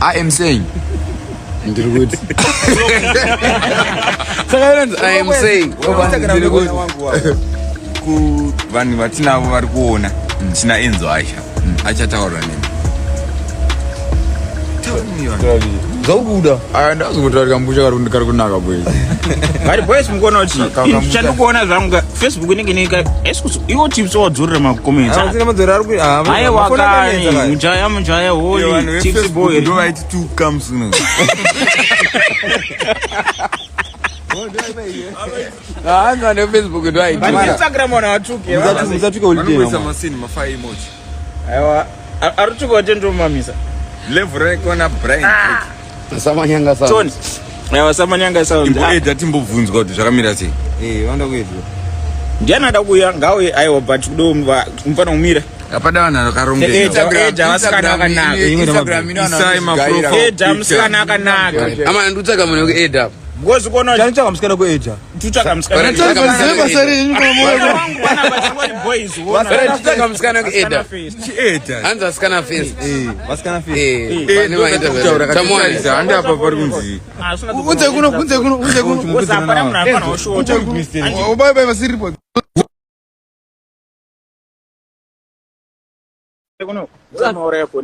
I am saying. Ndiri good. I am saying. Ndiri good. Ku vanhu vatinavo vari kuona tina Enzo Ishall. Achataura nini? Zokuda. Ndazokutaura Nekambucha kari kunaka boys. Vari boys mukona uchi. Chandikuona zvangu Facebook inenge iwo tips wadzorera ma comments. Hayi wakani mujaya holy tips boy. Do I to come soon? Anga ne Facebook ndo ai. Instagram ona watuke. Muzatuka holiday. Mwana masini mafai emoji. Aiwa arituka watendo mamisa. Level rekona brain. Samanyanga sound. Tony. Aiwa samanyanga sound. Imboeda timbobvunzwa kuti zvakamira sei. Wanda kuedwa. Ndiana ndakuya ngawe aiwa but kudo mfana umira. Apada vanhu vakarongeka. Instagram akanaka. Ama ndutaka munhu kueda. Ngozi kuona chanitsaka musikana kueja. Tutaka musikana. Boys wona. Tutaka musikana kueda. Chieda. Anza skana face. Vasikana face. Pane maita kutaura tamwari handi apa pari kunzi. Unze kuno. Uzapana munhu afana oshota. Bye vasiripo. Kuno. Zamore yako.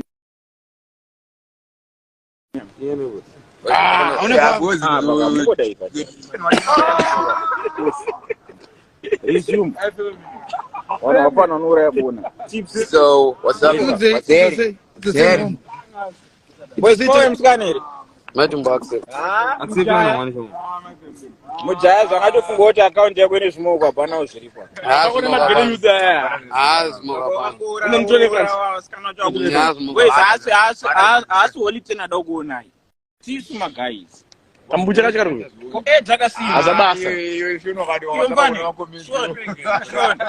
So what's up? Mujaya zvakatofunga kuti akaunti yako ine zvimoko hapana uzviripo. Asi holite nada kuonai. Tisu magays. Nekambucha kachikaruka. Dzakasiya. Azabasa.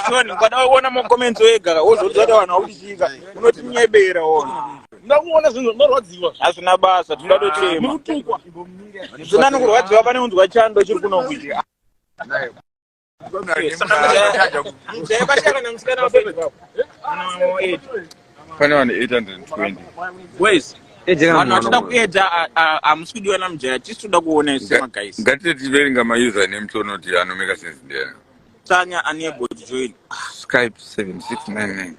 Shoni, kwada kuona ma comments wega, wozodzata vanhu vakuchika. Unoti nyebera wona. Ndakuona zvinhu zvinorwadziwa. Asina basa, tinoda tochema. Mutukwa. Zvinani kurwadziwa pane unzwa chando chiri kuno kuita. Pane vanhu 820. Boys. Vanhu vachida kuedza hamusi kudiwa namujaya tisi toda kuona isi magays. Ngatitiverenga mausername tonoti anomeka sense there. Tanya unable to join. Skype 7699.